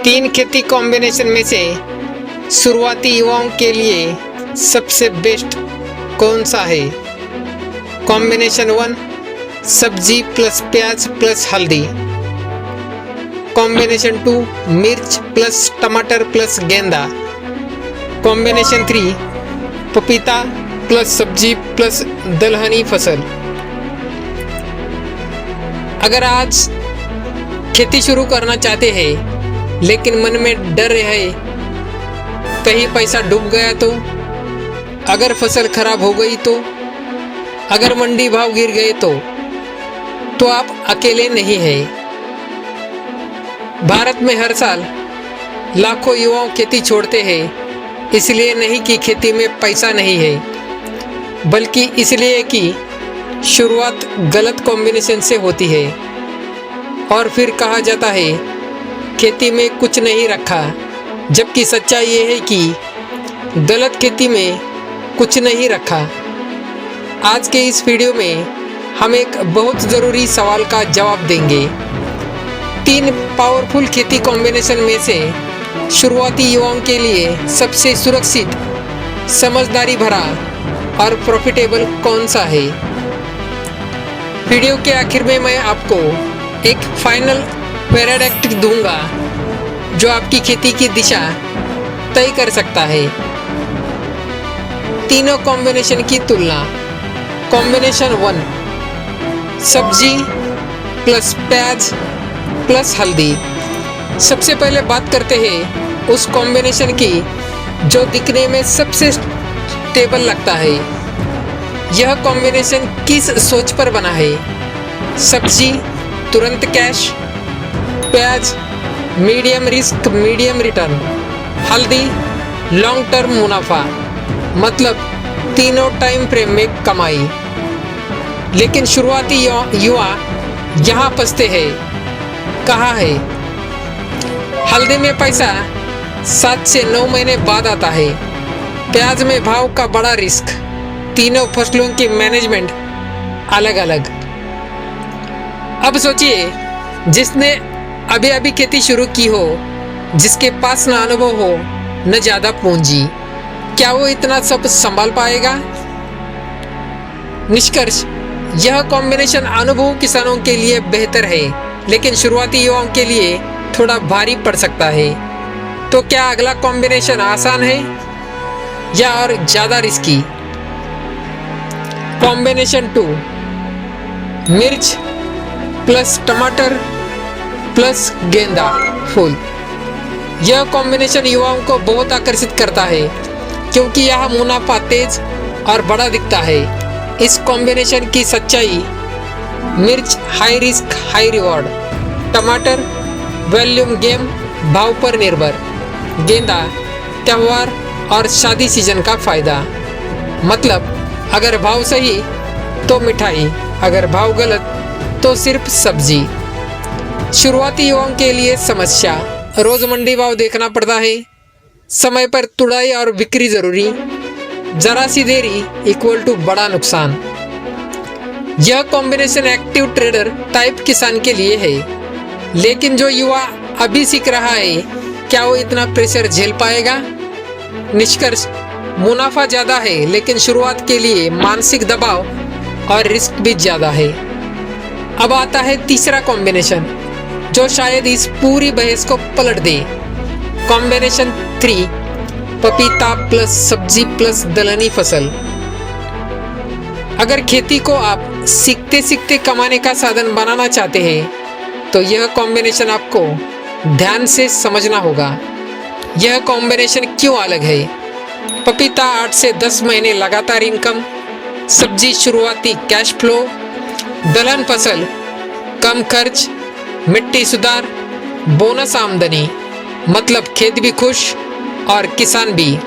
तीन खेती कॉम्बिनेशन में से शुरुआती युवाओं के लिए सबसे बेस्ट कौन सा है? कॉम्बिनेशन 1 सब्जी प्लस प्याज प्लस हल्दी। कॉम्बिनेशन 2 मिर्च प्लस टमाटर प्लस गेंदा। कॉम्बिनेशन 3 पपीता प्लस सब्जी प्लस दलहनी फसल। अगर आज खेती शुरू करना चाहते हैं लेकिन मन में डर है कहीं पैसा डूब गया तो, अगर फसल खराब हो गई तो, अगर मंडी भाव गिर गए तो आप अकेले नहीं हैं। भारत में हर साल लाखों युवाओं खेती छोड़ते हैं, इसलिए नहीं कि खेती में पैसा नहीं है, बल्कि इसलिए कि शुरुआत गलत कॉम्बिनेशन से होती है और फिर कहा जाता है खेती में कुछ नहीं रखा, जबकि सच्चाई ये है कि गलत खेती में कुछ नहीं रखा। आज के इस वीडियो में हम एक बहुत ज़रूरी सवाल का जवाब देंगे। 3 पावरफुल खेती कॉम्बिनेशन में से शुरुआती युवाओं के लिए सबसे सुरक्षित, समझदारी भरा और प्रॉफिटेबल कौन सा है? वीडियो के आखिर में मैं आपको एक फाइनल पैराडाइट दूंगा जो आपकी खेती की दिशा तय कर सकता है। तीनों कॉम्बिनेशन की तुलना। कॉम्बिनेशन 1 सब्जी प्लस प्याज प्लस हल्दी। सबसे पहले बात करते हैं उस कॉम्बिनेशन की जो दिखने में सबसे स्टेबल लगता है। यह कॉम्बिनेशन किस सोच पर बना है? सब्जी तुरंत कैश, प्याज मीडियम रिस्क मीडियम रिटर्न, हल्दी लॉन्ग टर्म मुनाफा, मतलब तीनों टाइम फ्रेम में कमाई। लेकिन शुरुआती युवा यहाँ फंसते हैं। कहाँ है? हल्दी में पैसा 7 से 9 महीने बाद आता है, प्याज में भाव का बड़ा रिस्क, तीनों फसलों की मैनेजमेंट अलग अलग। अब सोचिए, जिसने अभी अभी खेती शुरू की हो, जिसके पास न अनुभव हो न ज़्यादा पूंजी, क्या वो इतना सब संभाल पाएगा? निष्कर्ष, यह कॉम्बिनेशन अनुभवी किसानों के लिए बेहतर है, लेकिन शुरुआती युवाओं के लिए थोड़ा भारी पड़ सकता है। तो क्या अगला कॉम्बिनेशन आसान है या और ज़्यादा रिस्की? कॉम्बिनेशन 2 मिर्च प्लस टमाटर प्लस गेंदा फूल। यह कॉम्बिनेशन युवाओं को बहुत आकर्षित करता है क्योंकि यह मुनाफा तेज और बड़ा दिखता है। इस कॉम्बिनेशन की सच्चाई: मिर्च हाई रिस्क हाई रिवॉर्ड, टमाटर वॉल्यूम गेम भाव पर निर्भर, गेंदा त्यौहार और शादी सीजन का फायदा। मतलब अगर भाव सही तो मिठाई, अगर भाव गलत तो सिर्फ सब्जी। शुरुआती युवाओं के लिए समस्या: रोज मंडी भाव देखना पड़ता है, समय पर तुड़ाई और बिक्री जरूरी, जरा सी देरी इक्वल टू बड़ा नुकसान। यह कॉम्बिनेशन एक्टिव ट्रेडर टाइप किसान के लिए है, लेकिन जो युवा अभी सीख रहा है, क्या वो इतना प्रेशर झेल पाएगा? निष्कर्ष, मुनाफा ज़्यादा है लेकिन शुरुआत के लिए मानसिक दबाव और रिस्क भी ज़्यादा है। अब आता है तीसरा कॉम्बिनेशन जो शायद इस पूरी बहस को पलट दे। कॉम्बिनेशन 3 पपीता प्लस सब्जी प्लस दलहनी फसल। अगर खेती को आप सीखते सीखते कमाने का साधन बनाना चाहते हैं तो यह कॉम्बिनेशन आपको ध्यान से समझना होगा। यह कॉम्बिनेशन क्यों अलग है? पपीता 8 से 10 महीने लगातार इनकम, सब्जी शुरुआती कैश फ्लो, दलहन फसल कम खर्च, मिट्टी सुधार, बोनस आमदनी, मतलब खेत भी खुश और किसान भी।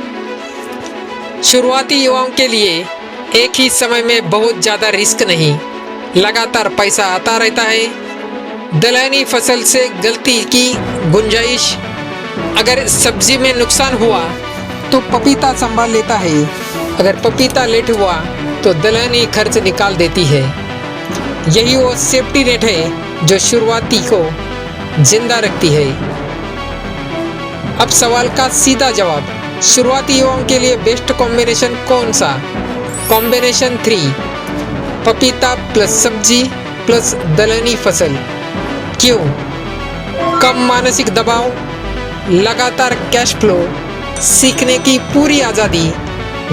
शुरुआती युवाओं के लिए एक ही समय में बहुत ज़्यादा रिस्क नहीं, लगातार पैसा आता रहता है। दलहनी फसल से गलती की गुंजाइश: अगर सब्जी में नुकसान हुआ तो पपीता संभाल लेता है, अगर पपीता लेट हुआ तो दलहनी खर्च निकाल देती है। यही वो सेफ्टी नेट है जो शुरुआती को जिंदा रखती है। अब सवाल का सीधा जवाब, शुरुआती युवाओं के लिए बेस्ट कॉम्बिनेशन कौन सा? कॉम्बिनेशन 3, पपीता प्लस सब्जी प्लस दलहनी फसल। क्यों? कम मानसिक दबाव, लगातार कैश फ्लो, सीखने की पूरी आज़ादी,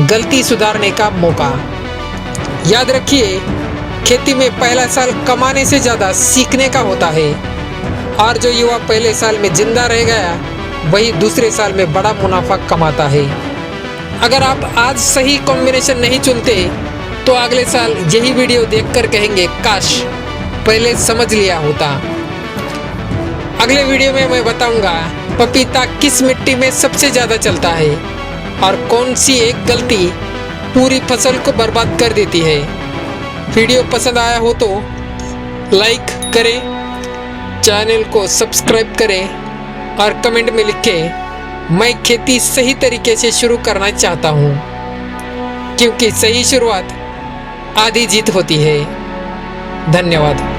गलती सुधारने का मौका। याद रखिए, खेती में पहला साल कमाने से ज़्यादा सीखने का होता है, और जो युवा पहले साल में जिंदा रह गया वही दूसरे साल में बड़ा मुनाफा कमाता है। अगर आप आज सही कॉम्बिनेशन नहीं चुनते तो अगले साल यही वीडियो देखकर कहेंगे काश पहले समझ लिया होता। अगले वीडियो में मैं बताऊंगा पपीता किस मिट्टी में सबसे ज़्यादा चलता है और कौन सी एक गलती पूरी फसल को बर्बाद कर देती है। वीडियो पसंद आया हो तो लाइक करें, चैनल को सब्सक्राइब करें और कमेंट में लिखें मैं खेती सही तरीके से शुरू करना चाहता हूँ, क्योंकि सही शुरुआत आधी जीत होती है। धन्यवाद।